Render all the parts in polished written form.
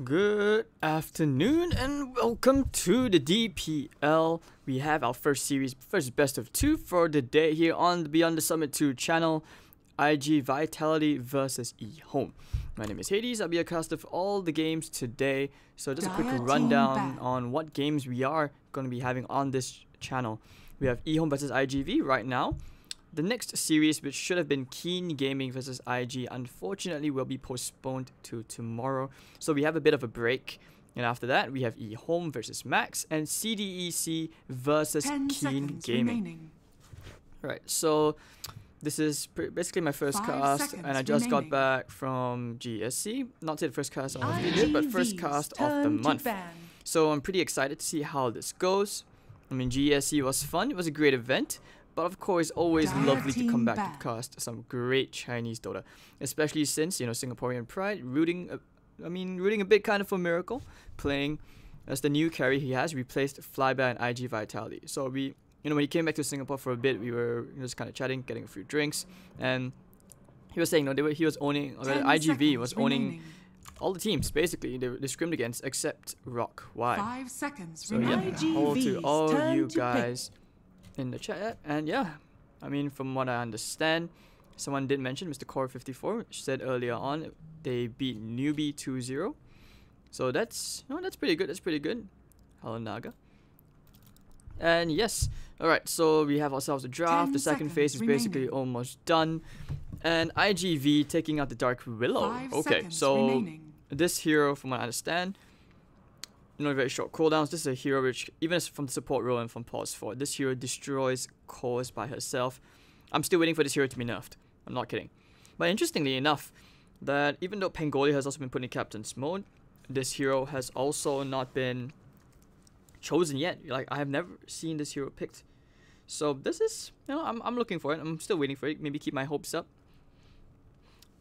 Good afternoon and welcome to the DPL. We have our first best of two for the day here on the Beyond the Summit 2 channel. iG.Vitality versus EHOME. My name is Hades. I'll be a cast of all the games today. So just a quick rundown on what games we are going to be having on this channel. We have EHOME versus iG.V right now. The next series, which should have been Keen Gaming versus IG, unfortunately will be postponed to tomorrow. So we have a bit of a break. And after that, we have EHOME versus Max and CDEC versus Keen Gaming. Right, so this is basically my first cast, and I just got back from GSC. Not say the first cast of the year, but first cast of the month. So I'm pretty excited to see how this goes. I mean, GSC was fun. It was a great event. But of course, always lovely to come back to cast some great Chinese Dota, especially since, you know, Singaporean pride rooting a bit kind of for Miracle, playing as the new carry he has replaced Flyby and iG.Vitality. So we, you know, when he came back to Singapore for a bit, we were just kind of chatting, getting a few drinks, and he was saying, no, he was owning, iG.V was owning all the teams basically they scrimmed against except Rock. Why? 5 seconds. So yeah, hello to all you guys in the chat. And yeah, I mean, from what I understand, someone did mention Mr. Core54 said earlier on they beat Newbie 2-0. So that's pretty good. That's pretty good. Hello Naga. And yes, alright, so we have ourselves a draft. The second phase is basically almost done. And iG.V taking out the Dark Willow. Okay, so this hero, from what I understand, you know, very short cooldowns. This is a hero which, even from the support role and from pause 4, this hero destroys cores by herself. I'm still waiting for this hero to be nerfed. I'm not kidding. But interestingly enough, that even though Pangolia has also been put in captain's mode, this hero has also not been chosen yet. Like, I have never seen this hero picked. So this is, you know, I'm looking for it. I'm still waiting for it. Maybe keep my hopes up.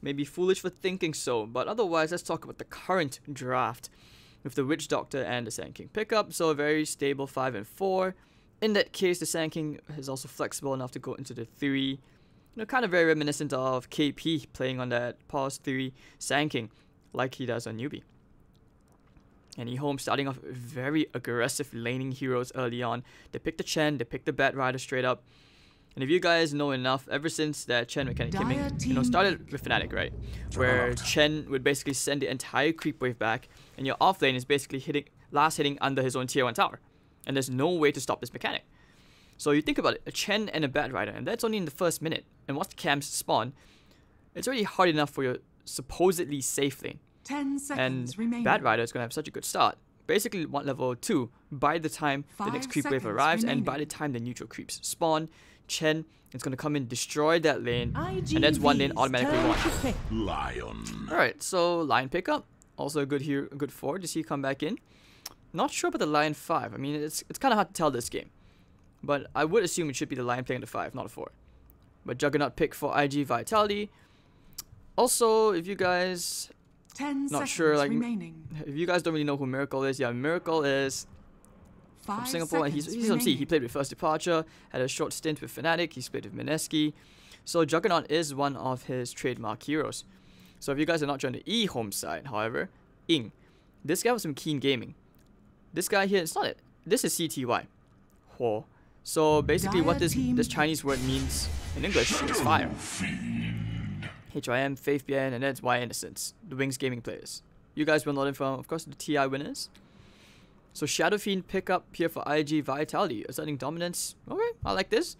Maybe foolish for thinking so. But otherwise, let's talk about the current draft with the Witch Doctor and the Sand King pickup. So a very stable 5 and 4. In that case, the Sand King is also flexible enough to go into the 3. You know, kind of very reminiscent of KP playing on that pause 3 Sand King, like he does on Newbie. And EHOME starting off very aggressive laning heroes early on. They picked the Chen, they picked the Bat Rider straight up. And if you guys know enough, ever since that Chen mechanic came in, you know, started with Fnatic, right? Where Chen would basically send the entire creep wave back, and your off lane is basically hitting under his own tier 1 tower. And there's no way to stop this mechanic. So you think about it, a Chen and a Bat Rider, and that's only in the first minute. And once the camps spawn, it's already hard enough for your supposedly safe lane. 10 seconds remaining. Bat Rider is going to have such a good start. Basically, want level 2 by the time the next creep wave arrives, and by the time the neutral creeps spawn, Chen is going to come in, destroy that lane, and that's one lane automatically won. Lion. Alright, so Lion pickup. Also a good hero, a good 4 to see come back in. Not sure about the Lion 5. I mean, it's kind of hard to tell this game. But I would assume it should be the Lion playing the 5, not a 4. But Juggernaut pick for iG.Vitality. Also, if you guys not sure, like, if you guys don't really know who Miracle is, yeah, Miracle is from Singapore, and he's from C. He played with First Departure, had a short stint with Fnatic, he's played with Mineski. So Juggernaut is one of his trademark heroes. So if you guys are not joined the EHOME side, however, Ing. This guy was from Keen Gaming. This guy here, it's not it. This is CTY. Ho. So basically what this Chinese word means in English is fire. HIM, Faith BN, and that's Y Innocence, the Wings Gaming players. You guys will know them from, of course, the TI winners. So Shadow Fiend pick up here for iG.Vitality, asserting dominance. Okay, I like this.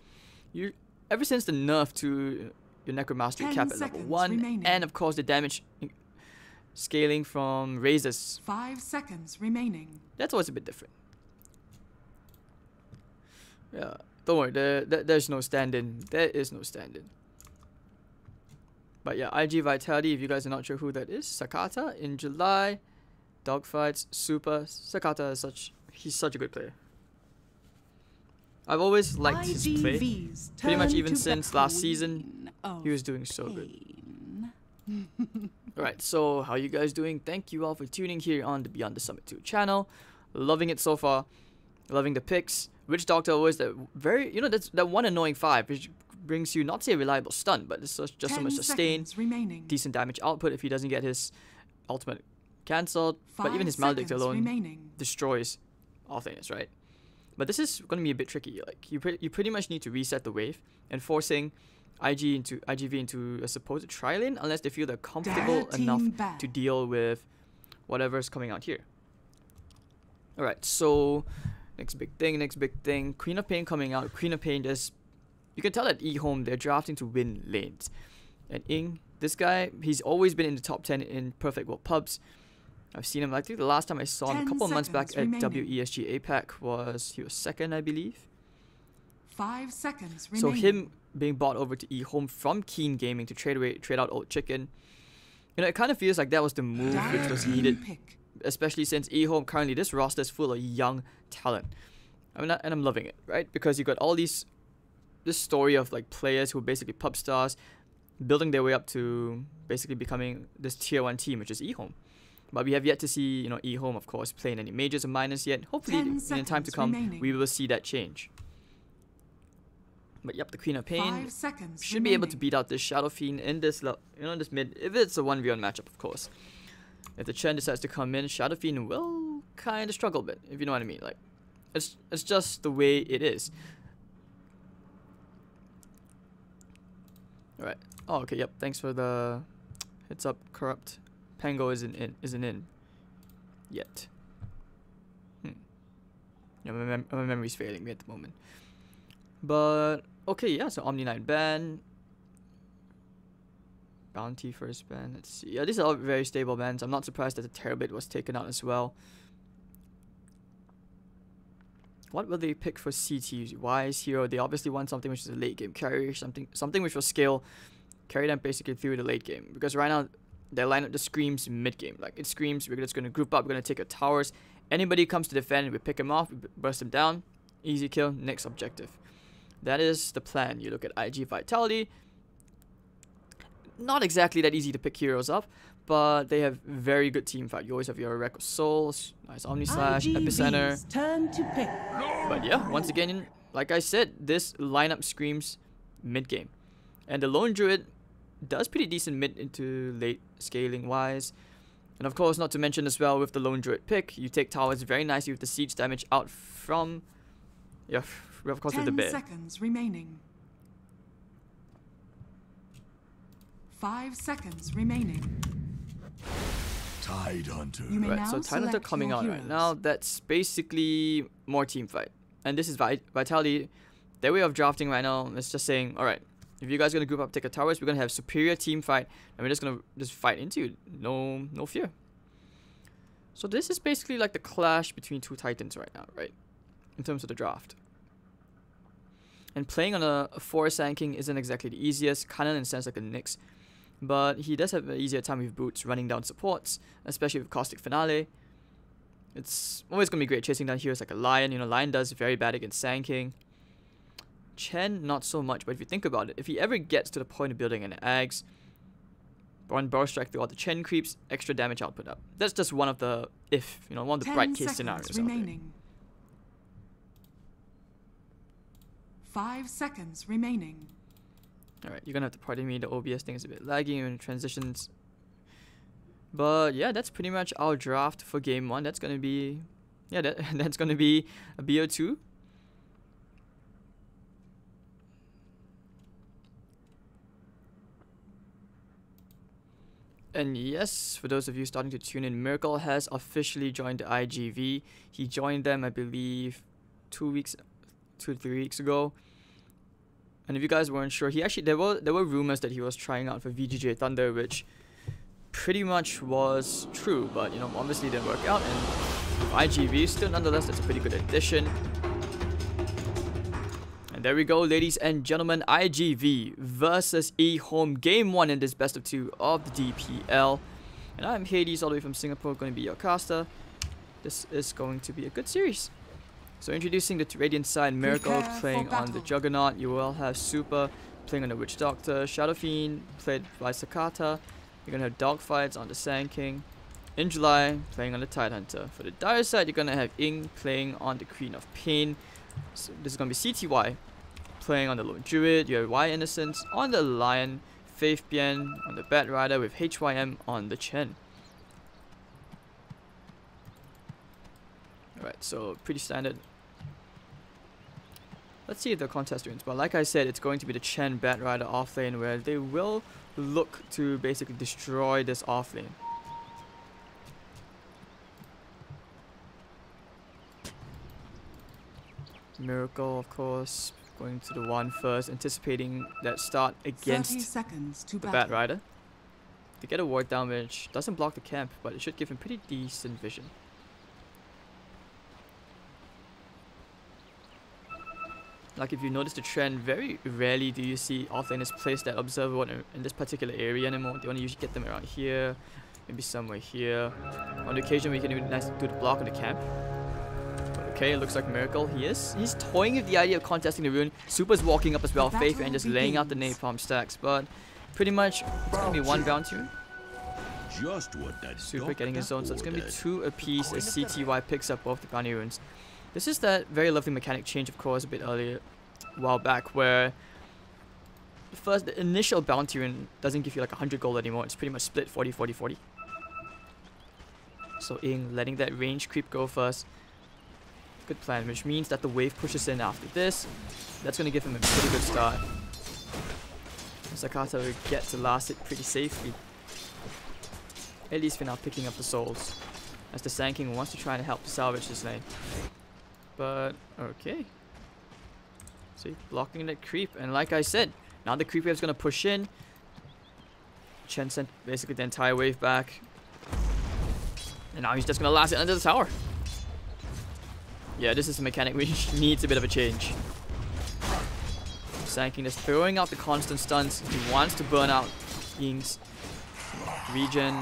Ever since the nerf to your Necromastery cap at level 1, and of course the damage scaling from Razors. 5 seconds remaining. That's always a bit different. Yeah, don't worry, there's no stand-in. There is no stand-in. But yeah, iG.Vitality, if you guys are not sure who that is, Sakata in July. Dogfights, super. Sakata is he's such a good player. I've always liked his play. Pretty much even since last season, he was doing so good. Alright, so how you guys doing? Thank you all for tuning here on the Beyond the Summit 2 channel. Loving it so far. Loving the picks. Witch Doctor always that very, you know, that's that one annoying 5, which brings you, not say a reliable stun, but it's just so much sustain, decent damage output if he doesn't get his ultimate cancelled, but even his Maledict alone remaining. destroys all things, right? But this is going to be a bit tricky. Like you pretty much need to reset the wave, and forcing IGV into a supposed tri-lane unless they feel they're comfortable enough to deal with whatever's coming out here. Alright, so next big thing. Queen of Pain coming out. Queen of Pain is, you can tell at EHOME they're drafting to win lanes. And Ing, this guy, he's always been in the top 10 in Perfect World pubs. I've seen him, I think the last time I saw him a couple of months back at WESG APAC was, he was second, I believe. 5 seconds So remaining. him being bought over to EHOME from Keen Gaming to trade out Old Chicken, you know, it kind of feels like that was the move which was needed, especially since EHOME currently, this roster is full of young talent. I mean, and I'm loving it, right? Because you got all this story of like players who are basically pub stars, building their way up to basically becoming this tier 1 team, which is EHOME. But we have yet to see, you know, EHOME, of course, playing any majors or minors yet. Hopefully, in time to come, we will see that change. But yep, the Queen of Pain should be able to beat out this Shadow Fiend in this, this mid, if it's a 1v1 matchup, of course. If the Chen decides to come in, Shadow Fiend will kind of struggle a bit, if you know what I mean. Like, it's just the way it is. Alright. Oh, okay, yep. Thanks for the heads up, Corrupt. Pango isn't in yet. Yeah, my memory's failing me at the moment. But okay, yeah. So Omni Knight ban, Bounty first ban. Let's see. Yeah, these are all very stable bans. I'm not surprised that the Terabit was taken out as well. What will they pick for CT? Wise Hero. They obviously want something which is a late game carry, something which will scale, carry them basically through the late game. Because right now, their lineup just screams mid game. Like it screams, we're just gonna group up, we're gonna take our towers. Anybody comes to defend, we pick them off, we burst them down, easy kill, next objective. That is the plan. You look at iG.Vitality. Not exactly that easy to pick heroes up, but they have very good team fight. You always have your Wreck of Souls, nice Omni Slash, Epicenter. Turn to pick. But yeah, once again, like I said, this lineup screams mid game, and the Lone Druid does pretty decent mid into late scaling wise. And of course, not to mention as well with the Lone Druid pick, you take towers very nicely with the siege damage out from, yeah, of course with the bear. 10 seconds remaining. 5 seconds remaining. Tide Hunter. Right, so Tide Hunter coming out right now, that's basically more team fight. And this is Vitality, their way of drafting right now is just saying, alright, if you guys are gonna group up, take a towers, we're gonna have superior team fight, and we're just gonna fight into you. No fear. So this is basically like the clash between two titans right now, right? In terms of the draft. And playing on a Forest Sand King isn't exactly the easiest, kind of in a sense like the Nyx. But he does have an easier time with boots running down supports, especially with Caustic Finale. It's always gonna be great chasing down heroes like a Lion. You know, Lion does very bad against Sand King. Chen, not so much, but if you think about it, if he ever gets to the point of building an Ags, one Burrow Strike through all the Chen creeps, extra damage output up. That's just one of the, one of the bright case scenarios remaining. out there. 5 seconds remaining. Alright, you're gonna have to pardon me, the OBS thing is a bit laggy and transitions. But yeah, that's pretty much our draft for game 1. That's gonna be, yeah, that's gonna be a BO2. And yes, for those of you starting to tune in, Miracle has officially joined the IGV. He joined them, I believe, 2 to 3 weeks ago. And if you guys weren't sure, there were rumors that he was trying out for VGJ Thunder, which pretty much was true, but obviously didn't work out. And IGV still, nonetheless, that's a pretty good addition. And there we go, ladies and gentlemen, IGV versus EHOME, game 1 in this best of 2 of the DPL. And I'm Hades, all the way from Singapore, going to be your caster. This is going to be a good series. So introducing the Radiant side, Miracle playing on the Juggernaut. You will have Super playing on the Witch Doctor, Shadow Fiend played by Sakata. You're going to have Dogfights on the Sand King. In July, playing on the Tide Hunter. For the Dire side, you're going to have Ing playing on the Queen of Pain. So this is going to be CTY playing on the Lone Druid. You have Y Innocence on the Lion, Faith Bien on the Bat Rider with HYM on the Chen. Alright, so pretty standard. Let's see if the contest wins. But like I said, it's going to be the Chen Bat Rider offlane where they will look to basically destroy this offlane. Miracle, of course, going to the 1 first, anticipating that start against the Bat Rider. To get a ward damage, doesn't block the camp, but it should give him pretty decent vision. Like if you notice the trend, very rarely do you see offlaners place that observer ward in this particular area anymore. They want to usually get them around here, maybe somewhere here. On the occasion we can do the block on the camp. Okay, it looks like Miracle. He's toying with the idea of contesting the rune. Super's walking up as well. Faith and just laying out the napalm stacks, but pretty much it's gonna be 1 bounty rune. Just what that Super getting his own, so it's gonna be 2 apiece as CTY picks up both the bounty runes. This is that very lovely mechanic change, of course, a bit earlier, a while back, where the initial bounty rune doesn't give you like 100 gold anymore. It's pretty much split 40, 40, 40. So Ing letting that range creep go first. Good plan, which means that the wave pushes in after this. That's going to give him a pretty good start. Sakata will get to last it pretty safely. At least for now, picking up the souls, as the Sand King wants to try and help salvage this lane. But okay, so he's blocking that creep, and like I said, now the creep wave is going to push in. Chen sent basically the entire wave back, and now he's just going to last it under the tower. Yeah, this is a mechanic which needs a bit of a change. Sand King is throwing out the constant stuns. He wants to burn out Ying's regen.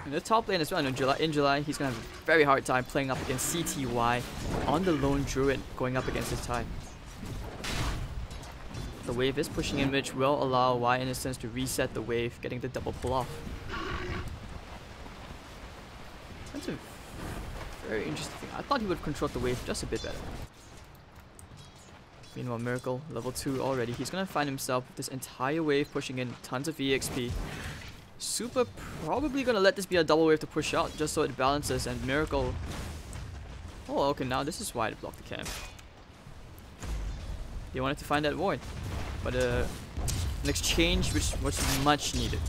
In the top lane as well, in July, he's going to have a very hard time playing up against CTY on the lone druid going up against his time. The wave is pushing in, which will allow Y Innocence to reset the wave, getting the double pull off. That's a very interesting thing. I thought he would have controlled the wave just a bit better. Meanwhile, Miracle, level 2 already. He's going to find himself with this entire wave pushing in tons of EXP. Super probably going to let this be a double wave to push out just so it balances, and Miracle... Oh, okay, now this is why to block the camp. They wanted to find that void, but an exchange which was much needed.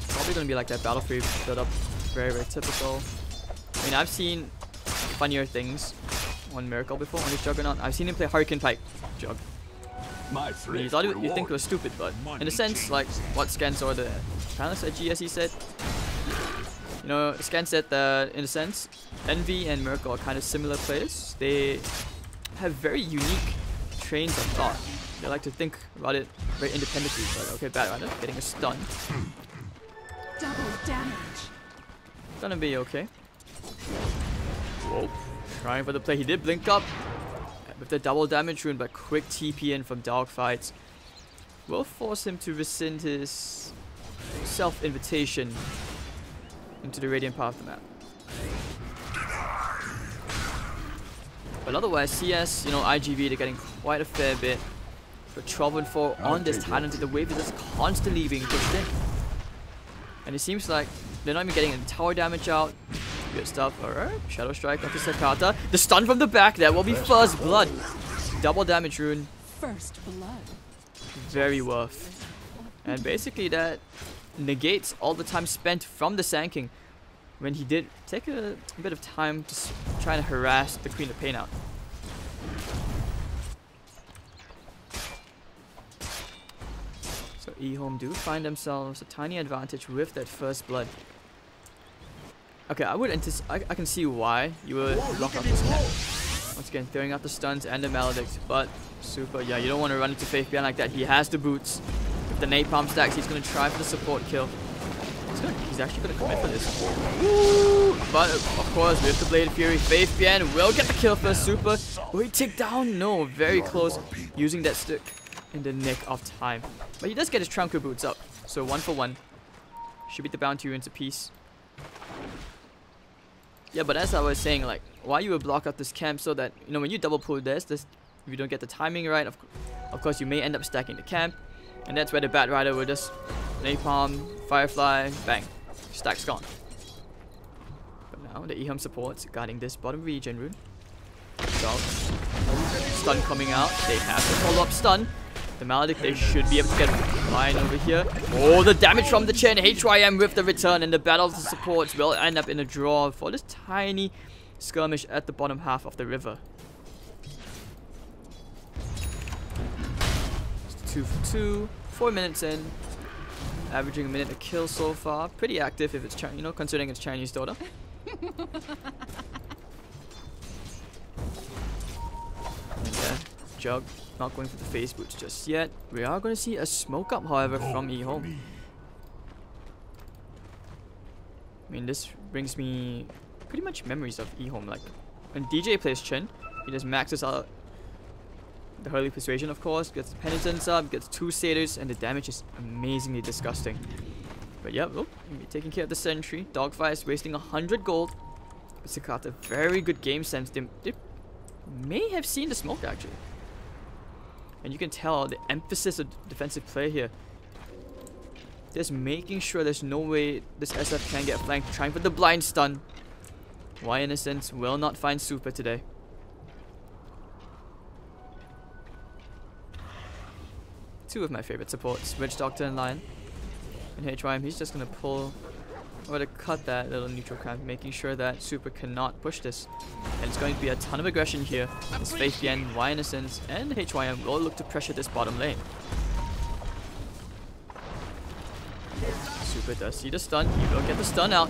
Probably going to be like that battle free build up. Very, very typical. I mean, I've seen funnier things on Miracle before, on this Juggernaut. I've seen him play Hurricane Pike Jug. I mean, you thought you think it was stupid, but in a sense, like what Scan saw the panelists at GSE said, you know, Scan said that in a sense, Envy and Miracle are kind of similar players. They have very unique trains of thought. They like to think about it very independently. But okay, Bat Rider getting a stun. Double damage. Gonna be okay. Whoa. Trying for the play. He did blink up with the double damage rune, but quick TP in from dogfights will force him to rescind his self-invitation into the radiant part of the map. But otherwise, CS, you know, iG.V, they're getting quite a fair bit. But 12 and 4 on this Titan, the wave is just constantly being pushed in. And it seems like they're not even getting any tower damage out. Good stuff. Alright, Shadow Strike onto Sakata. The stun from the back, that will be first blood. Double damage rune. First blood. Very worth. And basically that negates all the time spent from the Sand King when he did take a bit of time to try and harass the Queen of Pain out. So EHOME do find themselves a tiny advantage with that first blood. Okay, I can see why you would block out this camp. Once again, throwing out the stuns and the maledict, but Super, yeah, you don't want to run into Faith behind like that. He has the boots. With the napalm stacks, he's going to try for the support kill. He's actually going to commit for this. Woo! But of course, with the Blade Fury, Faith Bian will get the kill first. Super, will he take down? No, very close. Using that stick in the nick of time. But he does get his Trunker boots up. So 1 for 1. Should beat the bounty runes a piece. Yeah, but as I was saying, like, why you would block out this camp so that, you know, when you double pull this, if you don't get the timing right, of course you may end up stacking the camp. And that's where the Bat Rider will just napalm, Firefly, bang. Stack's gone. now the EHOME supports guarding this bottom region rune. Dog. Stun coming out. They have the follow-up stun. The Maledict, they should be able to get a line over here. Oh, the damage from the Chen. HYM with the return, and the battle of the supports will end up in a draw for this tiny skirmish at the bottom half of the river. It's 2 for 2. 4 minutes in. Averaging a minute a kill so far. Pretty active if it's considering it's Chinese Dota. And yeah, Jug not going for the face boots just yet. We are going to see a smoke up, however, from EHOME. I mean, this brings me pretty much memories of EHOME. Like, when DJ plays Chen, he just maxes out the Hurley Persuasion, of course, gets the Penitence up, gets 2 Satyrs, and the damage is amazingly disgusting. But yeah, oh, taking care of the Sentry. Dogfight is wasting 100 gold. But Sakata, very good game sense. They may have seen the smoke, actually. And you can tell the emphasis of defensive play here. Just making sure there's no way this SF can get flanked. Trying for the blind stun. Why Innocence will not find Super today. Two of my favorite supports, Witch Doctor and Lion. And HYM, he's just gonna pull or to cut that little neutral camp, making sure that Super cannot push this. And it's going to be a ton of aggression here. As Faith Bien, Y Innocence, and HYM will look to pressure this bottom lane. Super does see the stun. He will get the stun out.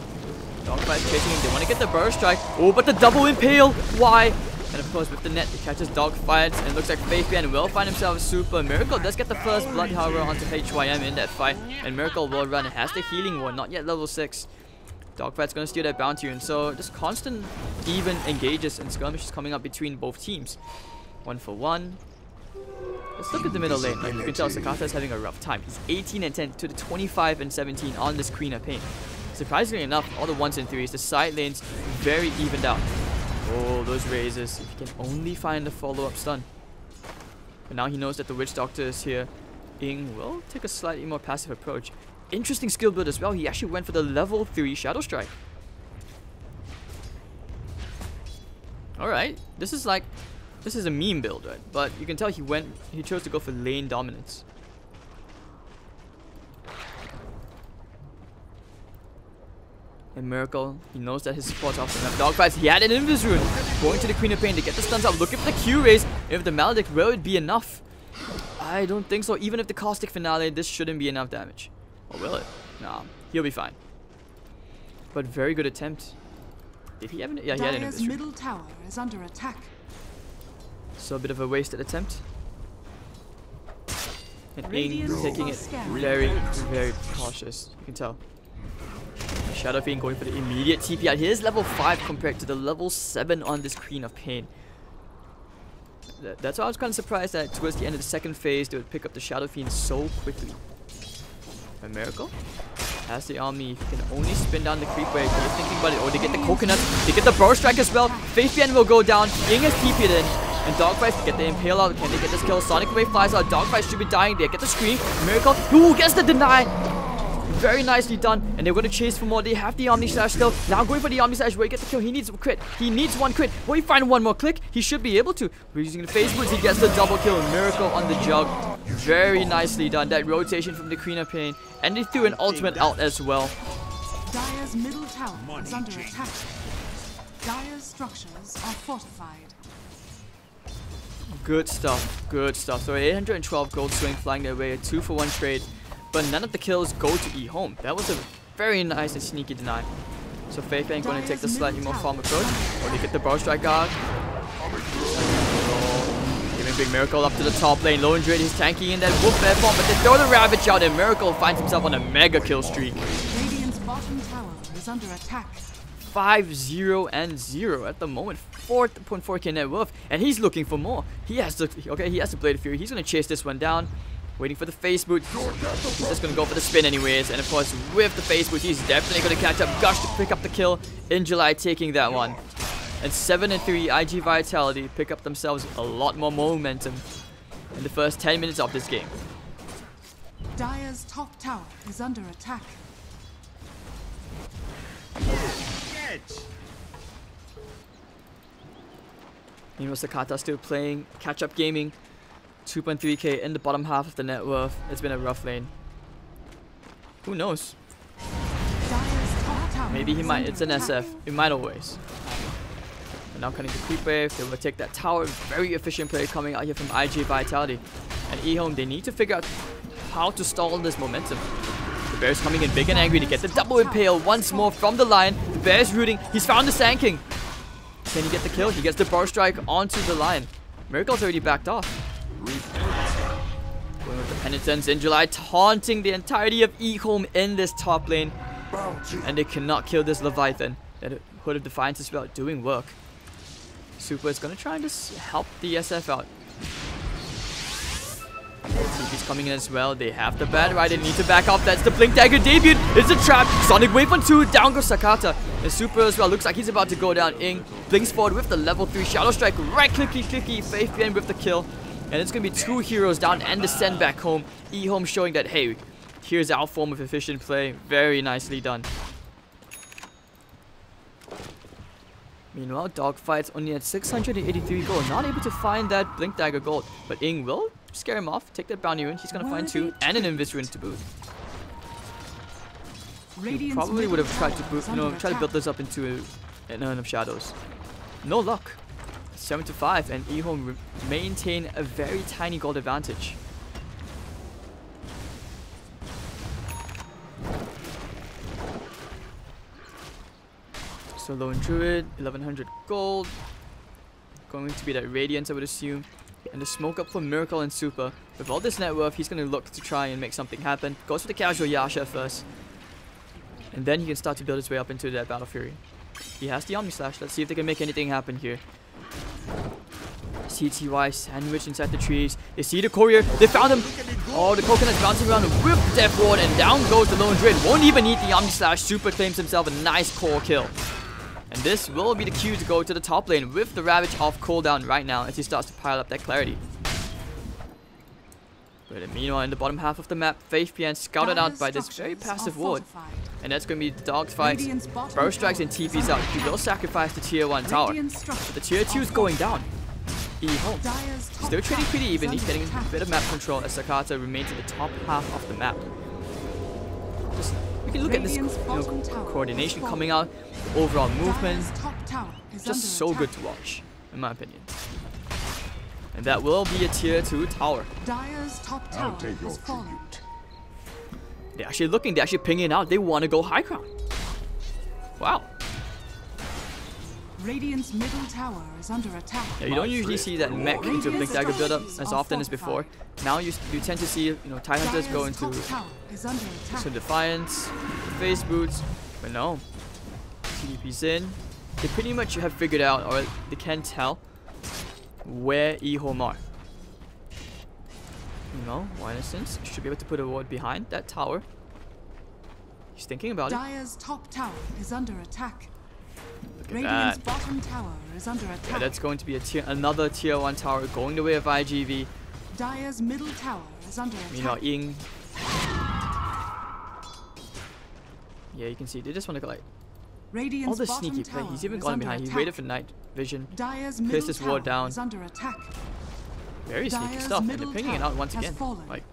Dogfight chasing him. They want to get the burst strike. Oh, but the double impale. Why? And of course, with the net, he catches Dogfight. And it looks like Faith Bien will find himself a Super. Miracle does get the first blood, however, onto HYM in that fight. And Miracle will run. It has the healing ward, not yet level 6. Dogfight's going to steal that bounty. And so, just constant even engages and skirmishes coming up between both teams. 1 for 1. Let's look at the middle lane. Like you can tell, Sakata is having a rough time. He's 18 and 10 to the 25 and 17 on this Queen of Pain. Surprisingly enough, all the 1s and 3s, the side lanes very evened out. Oh, those raises. If he can only find the follow-up stun. But now he knows that the Witch Doctor is here. Ying will take a slightly more passive approach. Interesting skill build as well. He actually went for the level 3 Shadow Strike. Alright, this is a meme build, right? But you can tell he chose to go for lane dominance. And Miracle, he knows that his support's off enough. Dogfights, he had an Invis Rune. Going to the Queen of Pain to get the stuns out. Looking for the Q raise. If the Maledict, will it be enough? I don't think so. Even if the Caustic Finale, this shouldn't be enough damage. Or will it? Nah, he'll be fine. But very good attempt. Did he have an... Yeah, he had an Invis Rune. middle tower is under attack. So a bit of a wasted attempt. And Ying taking it very, very cautious. You can tell. Shadow Fiend going for the immediate TP out. He is level 5 compared to the level 7 on this Queen of Pain. That's why I was kind of surprised that towards the end of the second phase they would pick up the Shadow Fiend so quickly. A Miracle has the Omni. He can only spin down the creep wave. He's thinking about it. Oh, they get the Coconut. They get the Burst Strike as well. Faith Bien will go down. Ying has TP'd in. And Dogfight get the Impale out. Can they get this kill? Sonic Wave flies out. Dogfight should be dying. They get the Scream. Miracle. Ooh, gets the deny. Very nicely done. And they're going to chase for more. They have the Omni Slash still. Now going for the Omni Slash. Where he gets the kill. He needs a crit. He needs 1 crit. Will he find 1 more click? He should be able to. We're using the Phase Boots. He gets the double kill. Miracle on the Jug. Very nicely done. That rotation from the Queen of Pain. And they threw an ultimate out as well. Dire's middle tower is under attack. Dire's structures are fortified. Good stuff. Good stuff. So 812 gold swing flying their way. A 2 for 1 trade. But none of the kills go to EHOME. That was a very nice and sneaky deny. So Faith Bien going to take the slightly more farm approach. Or they get the Burst Strike guard. Giving Big Miracle up to the top lane. Lone Druid, he's tanking in that Wolf Bear form. But they throw the Ravage out and Miracle finds himself on a mega kill streak. Radiant's bottom tower is under attack. 5-0 and 0 at the moment. 4.4k net worth. And he's looking for more. He has the Blade of Fury. He's going to chase this one down. Waiting for the Face Boot. He's just going to go for the spin anyways. And of course, with the Face Boot, he's definitely going to catch up. Gush to pick up the kill. In July, taking that one. And 7 and 3, iG.Vitality pick up themselves a lot more momentum in the first 10 minutes of this game. Dire's top tower is under attack. Meanwhile, Sakata still playing catch-up gaming. 2.3k in the bottom half of the net worth. It's been a rough lane. Who knows? Maybe he might. It's an SF. It might always. And now cutting the creep wave. They will take that tower. Very efficient play coming out here from iG.Vitality. And EHOME, they need to figure out how to stall this momentum. The bear's coming in big and angry to get the double impale once more from the Lion. The bear's rooting. He's found the Sand King. Can he get the kill? He gets the burst strike onto the Lion. Miracle's already backed off. Going with the penitence in July, taunting the entirety of EHOME in this top lane. And they cannot kill this Leviathan. That Hood of Defiance is about doing work. Super is going to try and just help the SF out. TP's coming in as well. They have the bad right. They need to back off. That's the Blink Dagger debut. It's a trap. Sonic Wave on 2. Down goes Sakata. And Super as well. Looks like he's about to go down. Ing blinks forward with the level 3 Shadow Strike. Right clicky. FaithPN with the kill. And it's going to be 2 heroes down and the send back home. EHOME showing that, hey, here's our form of efficient play. Very nicely done. Meanwhile, Dogfight's only at 683 gold. Not able to find that Blink Dagger gold. But Ing will scare him off. Take that bounty rune. He's going to find 2 and an Invis rune to boot. He probably would have tried to boot, try to build this up into an Urn of Shadows. No luck. 7-5, and EHOME maintain a very tiny gold advantage. So Lone Druid, 1100 gold. Going to be that Radiance, I would assume. And the smoke up for Miracle and Super. With all this net worth, he's going to look to try and make something happen. Goes for the casual Yasha first. And then he can start to build his way up into that Battle Fury. He has the Omni Slash. Let's see if they can make anything happen here. CTY sandwiched inside the trees. They see the courier. They found him. Oh, the coconut's bouncing around with the Death Ward. And down goes the Lone Druid. Won't even need the Omni Slash. Super claims himself a nice core kill. And this will be the cue to go to the top lane with the Ravage off cooldown right now as he starts to pile up that clarity. But meanwhile, in the bottom half of the map, FaithPN scouted out by this very passive ward. And that's going to be the Dogfights. Burst strikes and TP's out. He will sacrifice the tier 1 tower. But the tier 2 is going down. EHOME still trading pretty evenly, getting a bit of map control as Sakata remains in the top half of the map. We can look at this coordination coming out, overall movement. Just so good to watch, in my opinion. And that will be a tier 2 tower. They're actually looking, they're actually pinging out. They want to go high ground. Wow. Radiant's middle tower is under attack. Yeah, you don't usually see that mech into a Blink Dagger build-up as often as before. Now you tend to see, TIE Hunters go into some Defiance, Phase Boots, but no. TDP's in. They pretty much have figured out, or they can tell, where EHOME are. One instance, should be able to put a ward behind that tower. He's thinking about it. Dire's top tower is under attack. Look at Radiant's that. bottom tower is under attack. Yeah, that's going to be another tier 1 tower going the way of iG.V. Dire's middle tower is under attack. Meanwhile, Ing. Yeah, you can see they just want to go like all the sneaky play. He's even gone behind. He waited for night vision. Placed his ward down. Under attack. Very sneaky stuff, and they're pinging it out once again. Like,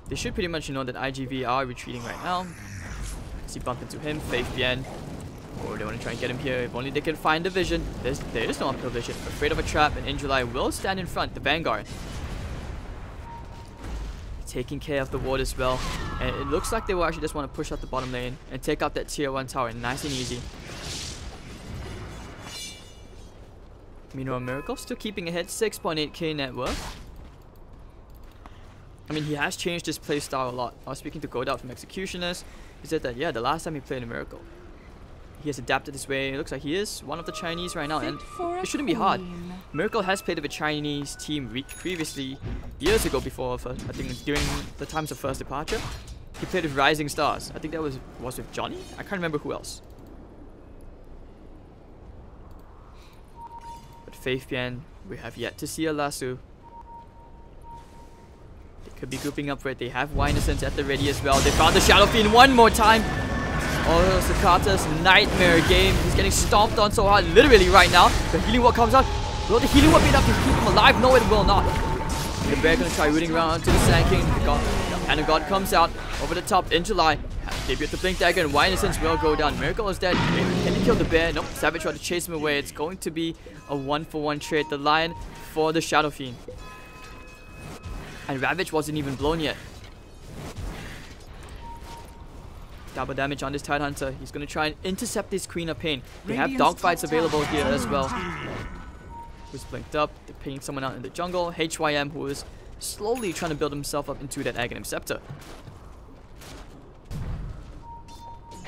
they should pretty much know that iG.V are retreating right now. See, bump into him, FaithPN. Or they want to try and get him here. If only they can find the vision. There is no uphill vision. Afraid of a trap, and Injuly will stand in front. The Vanguard taking care of the ward as well. And it looks like they will actually just want to push out the bottom lane and take out that tier 1 tower nice and easy. Meanwhile, Miracle still keeping ahead, 6.8k net worth. I mean, he has changed his playstyle a lot. I was speaking to Godot from Executioners. He said that, yeah, the last time he played a Miracle, he has adapted his way. It looks like he is one of the Chinese right now, and it shouldn't be hard. Miracle has played with a Chinese team previously, years ago before, I think during the times of First Departure. He played with Rising Stars. I think that was with Johnny? I can't remember who else. But FaithPN, we have yet to see a lasso. They could be grouping up for it. They have Winescence at the ready as well. They found the Shadow Fiend one more time. Oh, Sakata's nightmare game. He's getting stomped on so hard, literally right now. The healing ward comes out. Will the healing ward be enough to keep him alive? No, it will not. The bear gonna try rooting around to the Sand King. And the god comes out over the top in July. Debut the Blink Dagger, and Y Innocence will go down. Miracle is dead. Can he kill the bear? Nope. Savage tried to chase him away. It's going to be a 1-for-1 trade. The Lion for the Shadow Fiend. And Ravage wasn't even blown yet. Double damage on this Tidehunter. He's going to try and intercept this Queen of Pain. They have dogfights available here as well. Who's blinked up. They're pinging someone out in the jungle. HYM, who is slowly trying to build himself up into that Aghanim Scepter. They're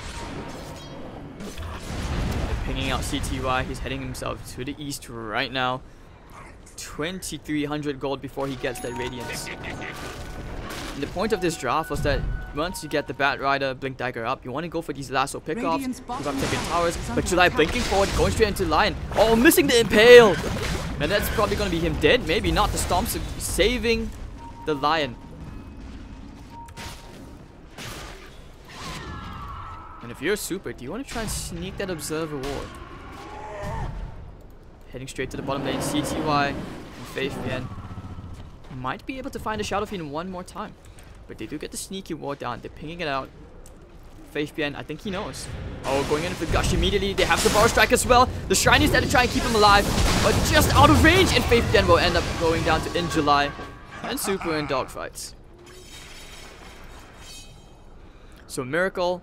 pinging out CTY. He's heading himself to the east right now. 2,300 gold before he gets that Radiance. And the point of this draft was that once you get the Bat Rider Blink Dagger up, you want to go for these lasso pickoffs, move up taking towers, but July blinking forward, going straight into Lion. Oh, missing the Impale! And that's probably going to be him dead, maybe not. The Stomps saving the Lion. And if you're a super, do you want to try and sneak that Observer Ward? Heading straight to the bottom lane, CTY and Faith might be able to find the Shadow Fiend one more time. But they do get the sneaky ward down. They're pinging it out. Faith, I think he knows. Oh, going in for the Gush immediately. They have the Bar Strike as well. The Shrine is there to try and keep him alive, but just out of range. And Faith will end up going down to in July and Super in dogfights. So Miracle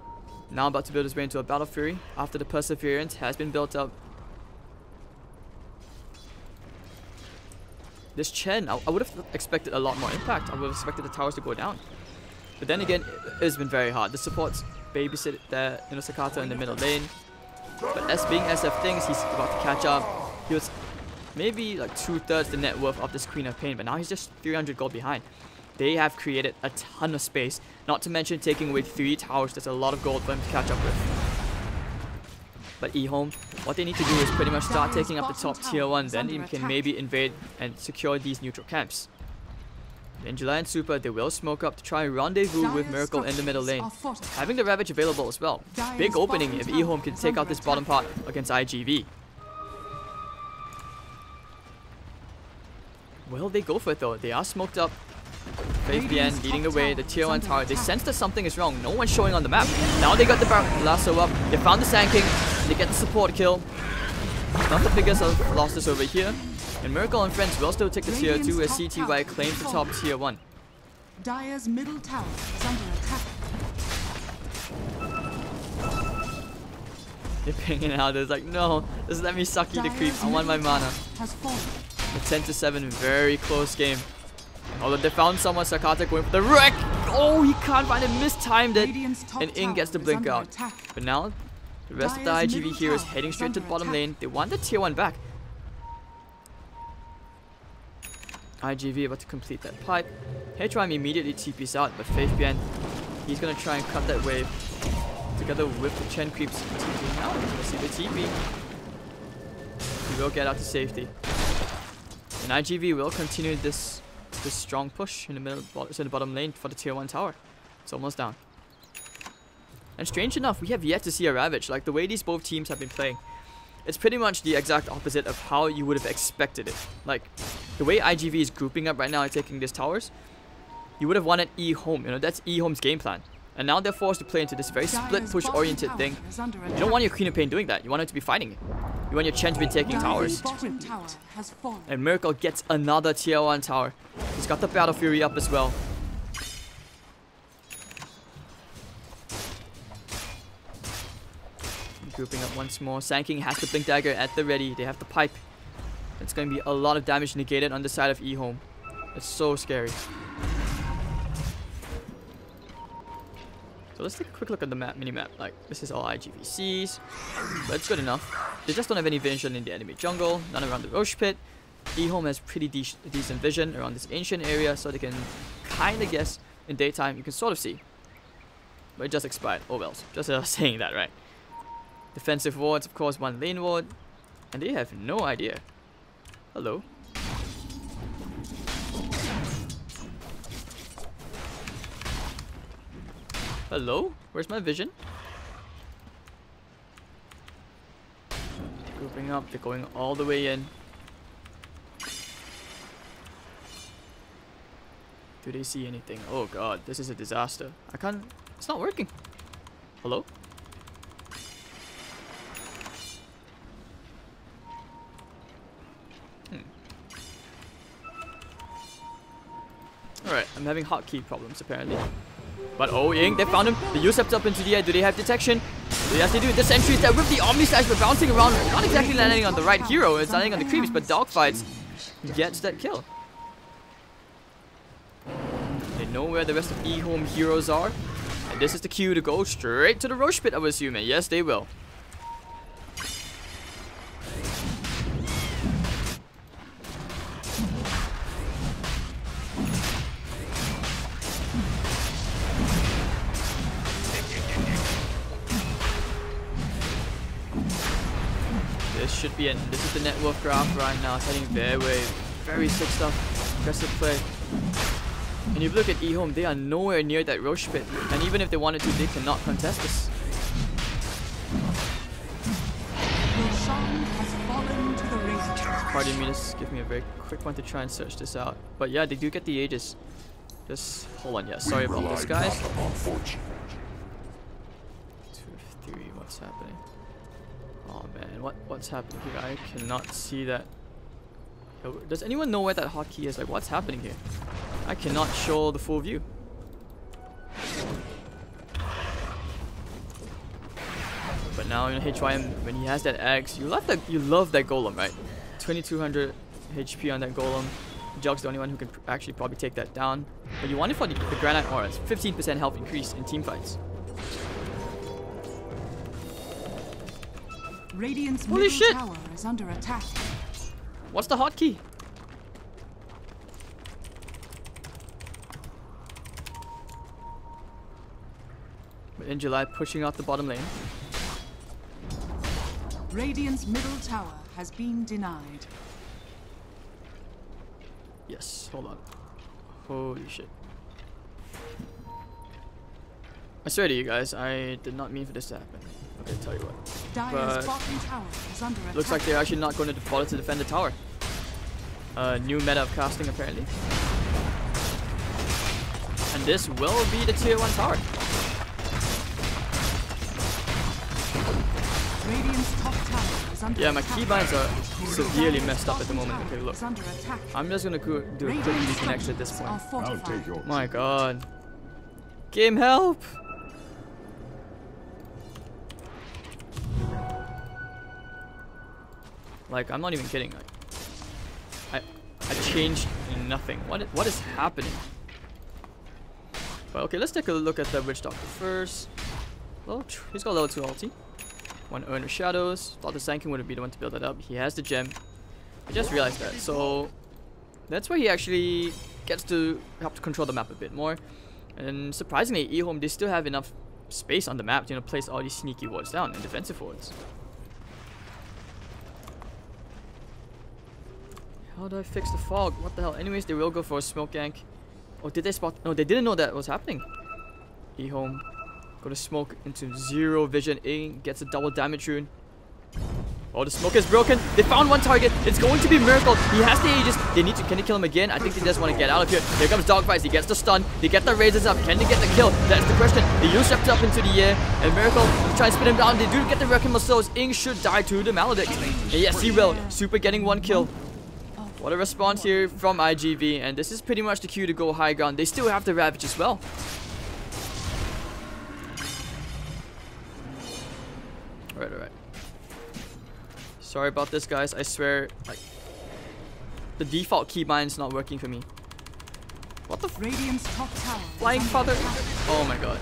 now about to build his way into a Battle Fury after the Perseverance has been built up. This Chen, I would have expected a lot more impact. I would have expected the towers to go down. But then again, it's been very hard. The supports babysit there, Sakata in the middle lane. But as being SF things, he's about to catch up. He was maybe like 2/3 the net worth of this Queen of Pain, but now he's just 300 gold behind. They have created a ton of space, not to mention taking away 3 towers. There's a lot of gold for him to catch up with. But EHOME, what they need to do is pretty much start taking up the top tier 1, then you can maybe invade and secure these neutral camps. In July and Super, they will smoke up to try and rendezvous with Miracle in the middle lane. Having the Ravage available as well. Big opening if EHOME can take out this bottom part against iG.V. Will they go for it though? They are smoked up. Faith leading the way, the tier 1 tower. They sense that something is wrong. No one's showing on the map. Now they got the lasso up. They found the Sand King. They get the support kill. Not the biggest of losses over here. And Miracle and friends will still take the tier 2 as CTY claims the top tier 1. Dire's middle tower is under attack. They're pinging out. It's like, no, just let me suck you to creep. I want my mana. The 10-7, very close game. Although they found someone, Sakata going for the wreck. Oh, he can't find it, mistimed it. And In gets the blink out. But now, the rest of the iG.V heroes heading straight to the bottom lane. They want the tier 1 back. iG.V about to complete that pipe. HYM immediately TPs out, but Faith he's going to try and cut that wave. Together with the Chen creeps TPing out. Let's see the TP. He will get out to safety. And iG.V will continue this strong push in the bottom lane for the tier 1 tower. It's almost down. And strange enough, we have yet to see a Ravage. Like the way these both teams have been playing, it's pretty much the exact opposite of how you would have expected it. Like the way iG.V is grouping up right now and taking these towers, you would have wanted EHOME. You know, that's EHOME's game plan. And now they're forced to play into this very split push oriented thing. You don't want your Queen of Pain doing that. You want it to be fighting it. You want your Chen to be taking towers. And Miracle gets another tier 1 tower. He's got the Battle Fury up as well. Grouping up once more. Sand King has the Blink Dagger at the ready. They have the pipe. It's going to be a lot of damage negated on the side of EHOME. It's so scary. So let's take a quick look at the mini-map. Like, this is all iG.V sees, but it's good enough. They just don't have any vision in the enemy jungle, none around the Roche Pit. EHOME has pretty decent vision around this ancient area, so they can kind of guess in daytime. You can sort of see. But it just expired. Oh well, just saying that, right? Defensive wards, of course, 1 lane ward. And they have no idea. Hello? Hello? Where's my vision? Bring up. They're going all the way in. Do they see anything? Oh god, this is a disaster. I can't... It's not working. Hello? Alright, I'm having hotkey problems apparently. But oh, Ying, they found him. The Yu stepped up into the air. Do they have detection? Yes, they do. The sentries that with the Omni Slash were bouncing around. Not exactly landing on the right hero. It's landing on the creeps, but Dogfights gets that kill. They know where the rest of EHOME heroes are. And this is the cue to go straight to the Roche pit, I would assume. And yes, they will. This should be it. This is the net worth graph right now. It's heading their way. Very sick stuff. Aggressive play. And if you look at EHOME, they are nowhere near that Roche pit. And even if they wanted to, they cannot contest this. Pardon me, just give me a very quick one to try and search this out. But yeah, they do get the Aegis. Just hold on, yeah. Sorry about this, guys. 2 of 3, what's happening? Oh man, what's happening here? I cannot see that. Does anyone know where that hotkey is? Like, what's happening here? I cannot show the full view. But now in HYM, when he has that axe, you love that golem, right? 2200 HP on that golem. Jug's the only one who can actually probably take that down. But you want it for the Granite Aura. It's 15% health increase in team fights. Radiant's Holy shit! Tower is under attack. What's the hotkey? But in July, pushing out the bottom lane. Radiant's middle tower has been denied. Yes, hold on. Holy shit. I swear to you guys, I did not mean for this to happen. Okay, tell you what. Dire's bottom tower is under attack. Looks like they're actually not going to bother to defend the tower. New meta of casting apparently. And this will be the tier 1 tower. Radiant's top tower is under Yeah, my attack. keybinds are severely messed up at the moment. Okay, look. Is under attack. I'm just gonna do a quick reconnection at this point. Are fortified. My god. Game help! Like, I'm not even kidding. Like, I changed nothing. What is happening? But okay, let's take a look at the Witch Doctor first. Well, he's got level 2 ulti. 1 Earner Shadows. Thought the Sand King would be the one to build that up. He has the gem. I just realized that. So that's where he actually gets to help to control the map a bit more. And surprisingly, EHOME, they still have enough space on the map to, you know, place all these sneaky wards down and defensive wards. How do I fix the fog? What the hell? Anyways, they will go for a smoke gank. Oh, did they spot? No, they didn't know that was happening. EHOME. Go to smoke into 0 vision. In gets a double damage rune. Oh, the smoke is broken. They found one target. It's going to be Miracle. He has the Aegis. They need to. Can they kill him again? I think they just want to get out of here. Here comes Dogfights. He gets the stun. They get the razors up. Can they get the kill? That's the question. The Yu stepped up into the air. And Miracle try and spin him down. They do get the Wrecking Souls. Ing should die to the Maledict. And yes, he will. Super getting 1 kill. What a response here from iG.V. And this is pretty much the cue to go high ground. They still have the Ravage as well. Alright. Sorry about this, guys. I swear, like, the default keybind's not working for me. What the Radiant's top tower. Flying Father? Oh my god.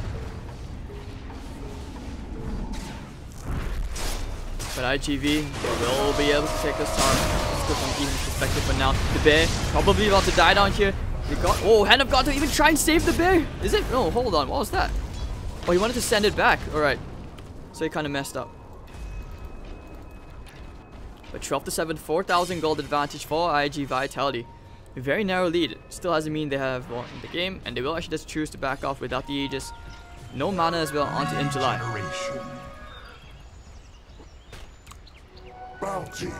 But iG.V. will be able to take this tower. Let's go from EHOME's perspective. But now the bear probably about to die down here. They got Hand of God to even try and save the bear. Is it? No, hold on. What was that? Oh, he wanted to send it back. Alright. So he kind of messed up. But 12-7, 4,000 gold advantage for iG.Vitality. A very narrow lead. Still doesn't mean they have won the game, and they will actually just choose to back off without the Aegis. No mana as well onto in July. bounty.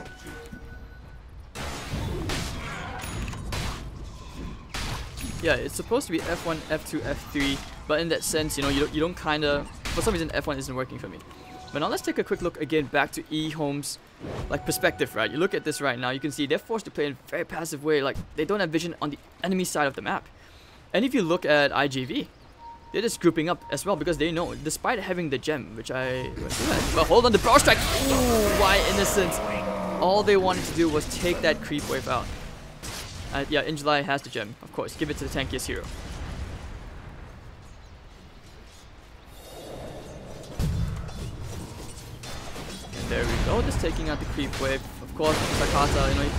Yeah, it's supposed to be F1, F2, F3, but in that sense, you know, you don't kind of, for some reason F1 isn't working for me. But now let's take a quick look again back to EHOME's like perspective, right? You look at this right now, you can see they're forced to play in a very passive way, like they don't have vision on the enemy side of the map. And if you look at iG.V, they're just grouping up as well because they know, despite having the gem, which well, hold on, the power strike. Ooh, why innocent? All they wanted to do was take that creep wave out. Yeah, iG.Vitality has the gem, of course. Give it to the tankiest hero. And there we go, just taking out the creep wave. Of course, Sakata, you know,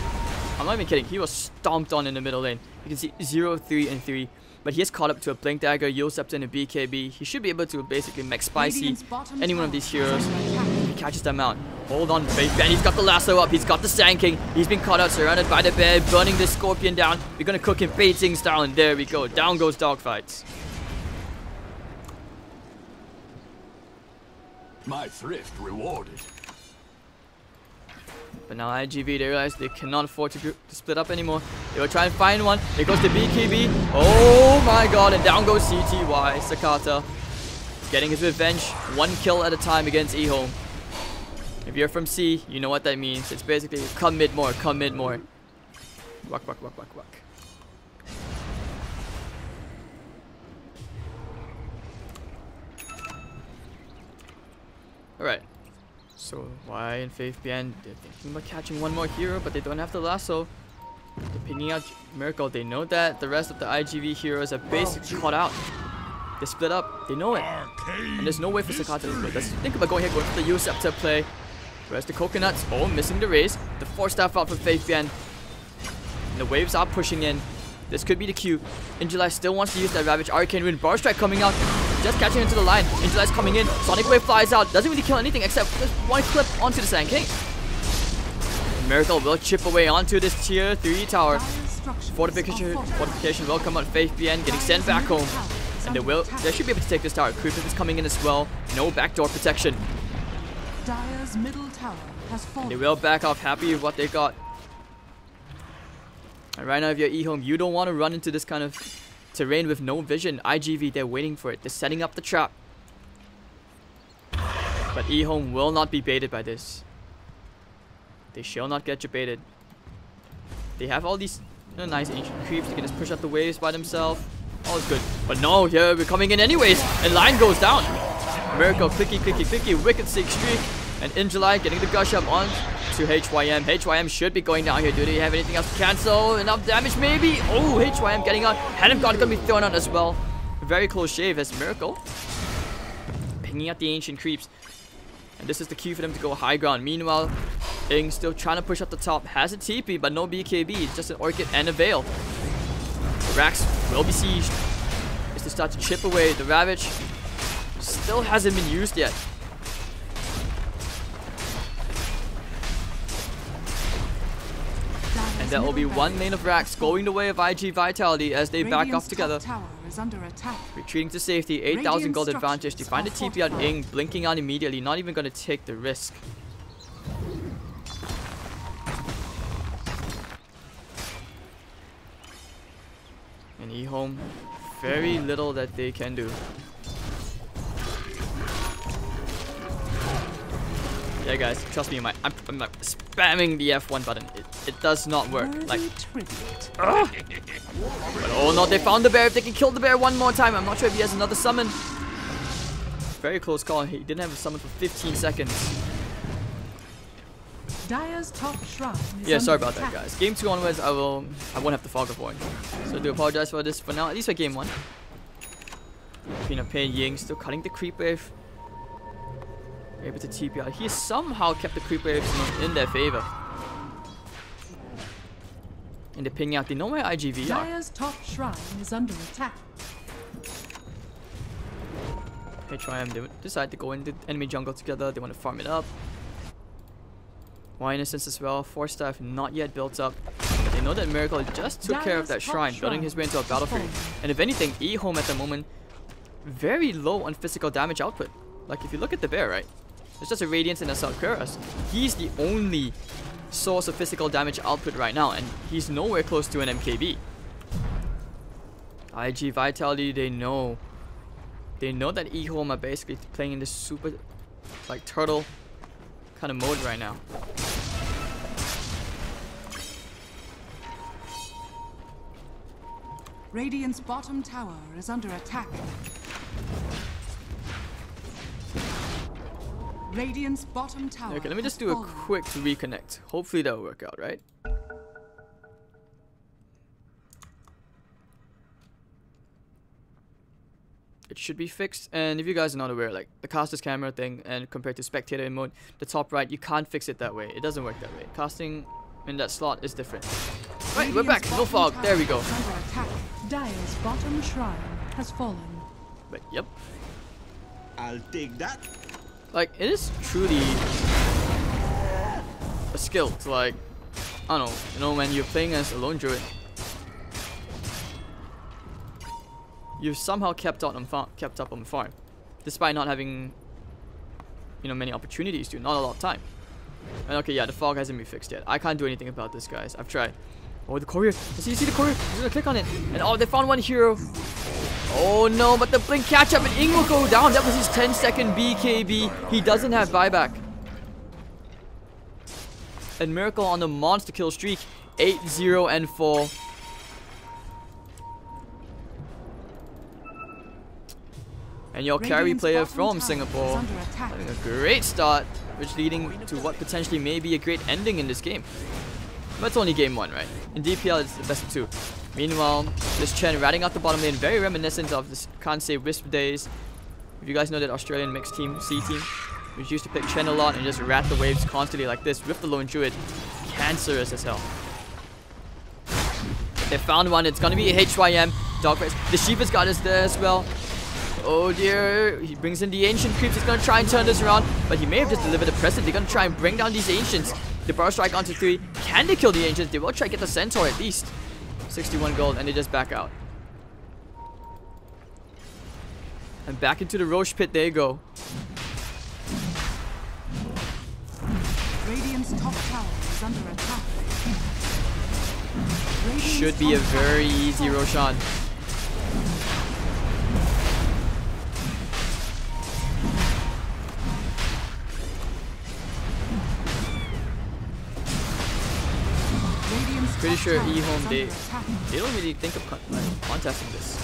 I'm not even kidding, he was stomped on in the middle lane. You can see 0, 3, and 3. But he has caught up to a Blink Dagger, Yule Scepter, and a BKB. He should be able to basically max spicy any one of these heroes if he catches them out. Hold on, Faith Band, he's got the lasso up, he's got the Sand King. He's been caught out, surrounded by the bear, burning the Scorpion down. We're gonna cook him, baiting style, and there we go. Down goes Dogfights. My thrift rewarded. But now iG.V, they realize they cannot afford to split up anymore. They will try and find one. There goes the BKB. Oh my god, and down goes CTY. Sakata getting his revenge. 1 kill at a time against EHOME. If you're from C, you know what that means. It's basically come mid more, come mid more. Whack, whack, whack, whack, whack. Alright. So Y and Faith BN, they're thinking about catching one more hero, but they don't have the lasso. They're picking out Miracle. They know that the rest of the iG.V heroes are basically caught out. They split up. They know it. And there's no way for Sakata to split. Let's think about going here, going for the Yule Scepter play. Whereas the Coconuts, oh, missing the raise. The 4-staff out for Faith BN. And the waves are pushing in. This could be the Q. iG.Vitality still wants to use that Ravage Arcane Rune. Bar Strike coming out. Just catching into the line. iG.Vitality's coming in. Sonic Wave flies out. Doesn't really kill anything except just one clip onto the Sand King. Miracle will chip away onto this tier 3 tower. Fortification will come out. Faith BN getting sent back home. And they should be able to take this tower. Creeper is coming in as well. No backdoor protection. Dire's middle tower has fallen. They will back off, happy with what they got. And right now, if you're EHOME, you don't want to run into this kind of terrain with no vision. iG.V, they're waiting for it. They're setting up the trap. But EHOME will not be baited by this. They shall not get you baited. They have all these nice ancient creeps. They can just push out the waves by themselves. All is good. But no, here we're coming in anyways. And line goes down. Miracle, clicky, clicky, clicky. Wicked Sick Streak. And iG.Vitality getting the gush up on to HYM. HYM should be going down here. Do they have anything else to cancel? Enough damage maybe? Oh, HYM getting out. Hadn't got gonna be thrown out as well. Very close shave as Miracle pinging out the ancient creeps. And this is the cue for them to go high ground. Meanwhile, Ing still trying to push up the top. Has a TP, but no BKB. It's just an Orchid and a Veil. Rax will be sieged. It's to start to chip away. The Ravage still hasn't been used yet. And there will be one lane of Rax going the way of iG.Vitality as they back off together. Retreating to safety, 8,000 gold advantage. They find the TP out Ing, blinking out immediately, not even going to take the risk. And EHOME, very little that they can do. Yeah, guys, trust me, I'm like spamming the F1 button. It does not work. Like, but oh no, they found the bear. If they can kill the bear one more time, I'm not sure if he has another summon. Very close call. He didn't have a summon for 15 seconds. Dire's top shrine is yeah, sorry about that, guys. Game 2 onwards, I won't have the Fog of War. So I do apologize for this for now. At least for game 1. Queen of Pain, Ying still cutting the creep wave. Able to TP out. He somehow kept the creep waves in their favor. And they're pinging out. They know where iG.V are. Dire's top shrine is under attack. HYM, they decide to go into enemy jungle together. They want to farm it up. Y Innocence as well. 4-staff not yet built up. But they know that Miracle just took care of that shrine, building his way into a battlefield. And if anything, EHOME at the moment, very low on physical damage output. Like if you look at the bear, right? It's just a Radiance and a Sakura's. He's the only source of physical damage output right now, and he's nowhere close to an MKB. iG.Vitality, they know that EHOME are basically playing in this super, like, turtle kind of mode right now. Radiant's bottom tower is under attack. Radiant's bottom tower. Okay, let me just do a quick reconnect. Hopefully that'll work out, right? It should be fixed. And if you guys are not aware, like the caster's camera thing and compared to spectator in mode, the top right, you can't fix it that way. It doesn't work that way. Casting in that slot is different. Right, we're back. No fog. There we go. Dire's bottom shrine has fallen. But yep. I'll take that. Like, it is truly a skill to, like, I don't know, you know, when you're playing as a lone druid, you've somehow kept up on farm, despite not having, you know, many opportunities to, not a lot of time. And okay, yeah, the fog hasn't been fixed yet. I can't do anything about this, guys. I've tried. Oh, the courier. You see the courier? He's gonna click on it. And oh, they found one hero. Oh no, but the blink catch up and Ing will go down. That was his 10-second BKB. He doesn't have buyback. And Miracle on the monster kill streak. 8-0 and 4. And your carry player from Singapore having a great start, which leading to what potentially may be a great ending in this game. But it's only game 1, right? In DPL, it's the best of 2. Meanwhile, this Chen ratting out the bottom lane, very reminiscent of this can't say Wisp days. If you guys know that Australian mixed team, C team, which used to pick Chen a lot and just rat the waves constantly like this with the lone druid. Cancerous as hell. They found one, it's gonna be a HYM. Dogface. The Shiva's got us there as well. Oh dear, he brings in the ancient creeps. He's gonna try and turn this around, but he may have just delivered a present. They're gonna try and bring down these ancients. The bar strike onto 3. Can they kill the ancients? They will try to get the centaur at least. 61 gold, and they just back out. And back into the Roche pit they go. Radiant's top tower is under attack. Should be a very easy Roshan. Pretty sure EHOME, they don't really think of contesting this.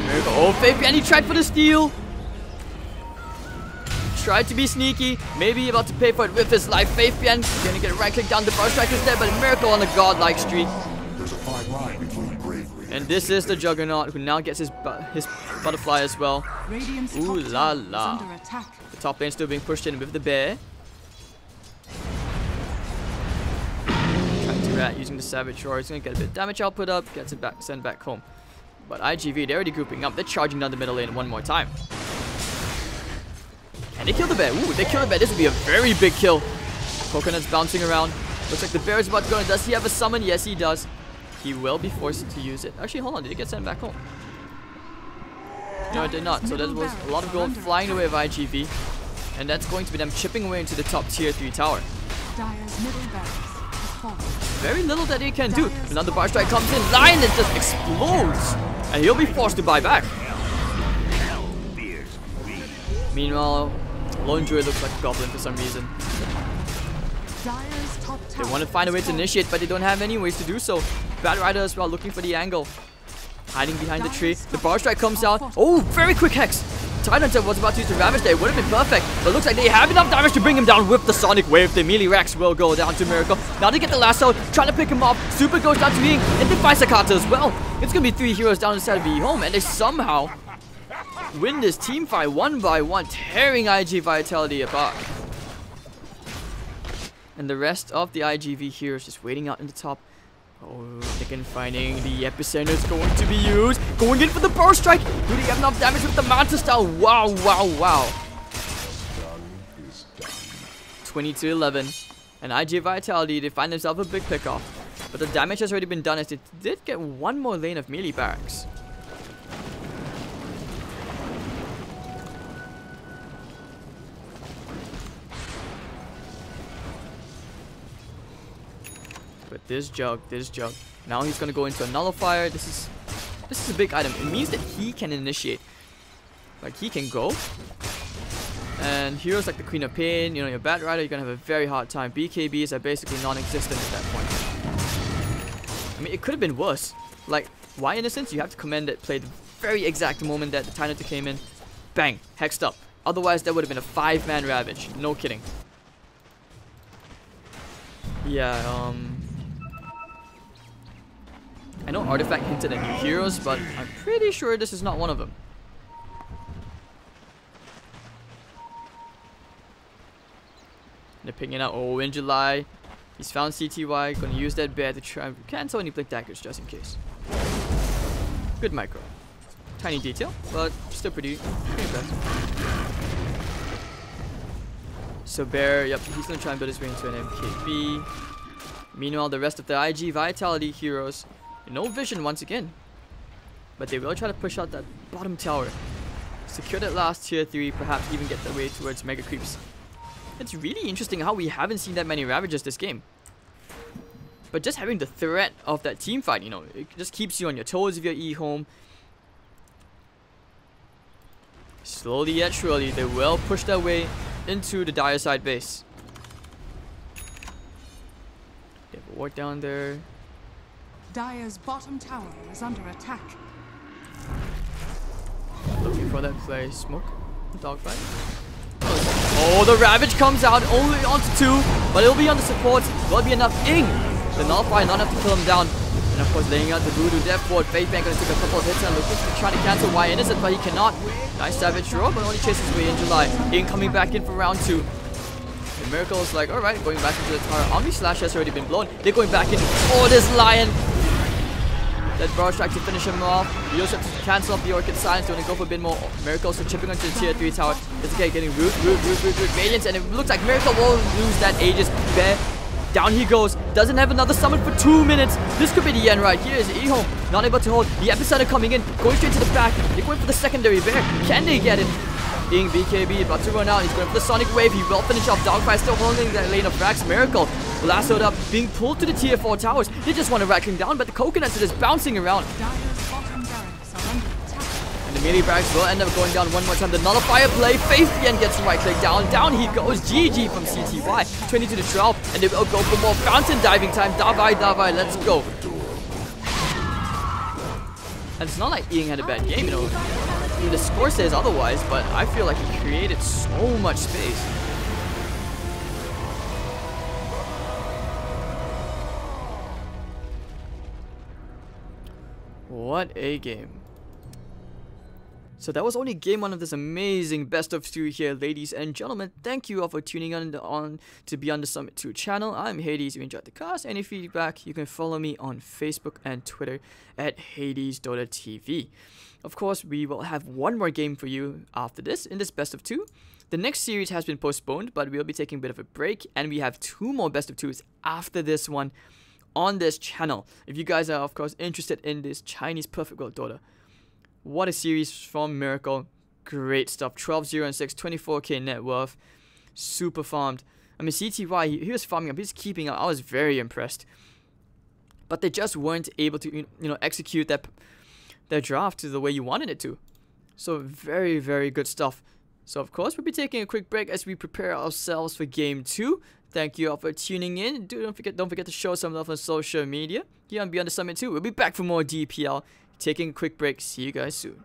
Miracle. Oh, Fabian, he tried for the steal. Tried to be sneaky. Maybe about to pay for it with his life. Fabian gonna get a right click down. The bar striker's there, but a Miracle on a godlike streak. And this is the Juggernaut who now gets his butterfly as well. Ooh la la. The top lane still being pushed in with the bear. Rat using the Savage Roar. He's gonna get a bit of damage output up, gets it back, sent back home. But iG.V, they're already grouping up. They're charging down the middle lane one more time. And they kill the bear. Ooh, they kill the bear. This would be a very big kill. Coconut's bouncing around. Looks like the bear is about to go in. Does he have a summon? Yes, he does. He will be forced to use it. Actually, hold on. Did he get sent back home? No, it did not. So there was a lot of gold flying away of iG.V. And that's going to be them chipping away into the top tier 3 tower. Dire's middle barracks. Very little that he can do. Another bar strike comes in. Lioness just explodes. And he'll be forced to buy back. Meanwhile, Lone Druid looks like a goblin for some reason. They want to find a way to initiate, but they don't have any ways to do so. Bad Rider as well, looking for the angle. Hiding behind the tree. The bar strike comes out. Oh, very quick hex. Tidehunter was about to use the Ravage there. It would have been perfect. But looks like they have enough damage to bring him down with the Sonic Wave. The melee racks will go down to Miracle. Now they get the lasso, trying to pick him off. Super goes down to Ying, and they find Sakata as well. It's going to be 3 heroes down inside of EHOME, and they somehow win this team fight 1 by 1, tearing iG.Vitality apart. And the rest of the iG.V heroes just waiting out in the top. Oh, Thicken finding the epicenter is going to be used. Going in for the burst strike. Do they have enough damage with the Manta style? Wow, wow, wow. 20-11. And iG.Vitality, they find themselves a big pickoff. But the damage has already been done as they did get 1 more lane of melee barracks. But this jug. Now he's gonna go into a nullifier. This is a big item. It means that he can initiate. Like, he can go. And heroes like the Queen of Pain, you know, your Bat Rider, you're gonna have a very hard time. BKBs are basically non-existent at that point. I mean, it could have been worse. Like, why Innocence? You have to commend it. Played the very exact moment that the Tinator came in. Bang! Hexed up. Otherwise, that would have been a 5-man Ravage. No kidding. Yeah, I know Artifact hinted at new heroes, but I'm pretty sure this is not one of them. They're picking out, oh, in July. He's found CTY, gonna use that bear to try and cancel any blink daggers just in case. Good micro. Tiny detail, but still pretty impressive. So bear, yep, he's gonna try and build his way into an MKB. Meanwhile, the rest of the iG.Vitality heroes, no vision once again. But they will try to push out that bottom tower. Secure that last tier 3, perhaps even get their way towards Mega Creeps. It's really interesting how we haven't seen that many Ravagers this game. But just having the threat of that team fight, you know, it just keeps you on your toes if you're EHOME. Slowly yet surely, they will push their way into the dire side base. They have a ward down there. Dire's bottom tower is under attack. Looking for that play. Smoke. Dogfight. Oh, the Ravage comes out only onto 2, but it'll be on the support. Will it be enough? Ing! The Nullify not enough to kill him down. And of course, laying out the Voodoo Death Ward. Faithbank gonna take a couple of hits and looking to trying to cancel Y Innocent, but he cannot. Nice Savage draw, but only chases his way in July. Ing coming back in for round 2. The Miracle is like, alright, going back into the tower. Omni Slash has already been blown. They're going back in. Oh, this Lion! That Barrage Strike to finish him off. He also has to cancel off the Orchid Silence. They're gonna go for a bit more Miracles. So chipping onto the tier 3 tower. It's okay, getting root Radiance, and it looks like Miracle will lose that Aegis. Bear. Down he goes. Doesn't have another summon for 2 minutes. This could be the end right here. Is EHOME not able to hold. The Epicenter coming in. Going straight to the back. They're going for the secondary bear. Can they get it? Ing BKB about to run out. He's going for the Sonic Wave. He will finish off. Dogfight still holding that lane of Frax. Miracle lassoed up, being pulled to the tier 4 towers. They just want to rack him down, but the coconuts are just bouncing around. Dire's bottom barracks are under attack. And the melee barracks will end up going down one more time. The Nullifier play. Faithbian gets the right click down. Down he goes. GG from CTY. 20 to the 12. And they will go for more fountain diving time. Davai, let's go. And it's not like Ing had a bad game, you know. I mean, the score says otherwise, but I feel like he created so much space. What a game. So that was only game 1 of this amazing best of 2 here, ladies and gentlemen. Thank you all for tuning on to be on the Summit 2 channel. I'm Hades. If you enjoyed the cast, any feedback, you can follow me on Facebook and Twitter at HadesDotaTv. Of course, we will have one more game for you after this, in this best of 2. The next series has been postponed, but we'll be taking a bit of a break, and we have 2 more best of 2s after this one on this channel. If you guys are, of course, interested in this Chinese Perfect World Dota. What a series from Miracle. Great stuff. 12-0 and 6, 24k net worth. Super farmed. I mean, CTY, he was farming up. He's keeping up. I was very impressed. But they just weren't able to, you know, execute their draft to the way you wanted it to. So very, very good stuff. So, of course, we'll be taking a quick break as we prepare ourselves for Game 2. Thank you all for tuning in. Don't forget to show some love on social media. Here on Beyond the Summit 2. We'll be back for more DPL. Taking a quick break. See you guys soon.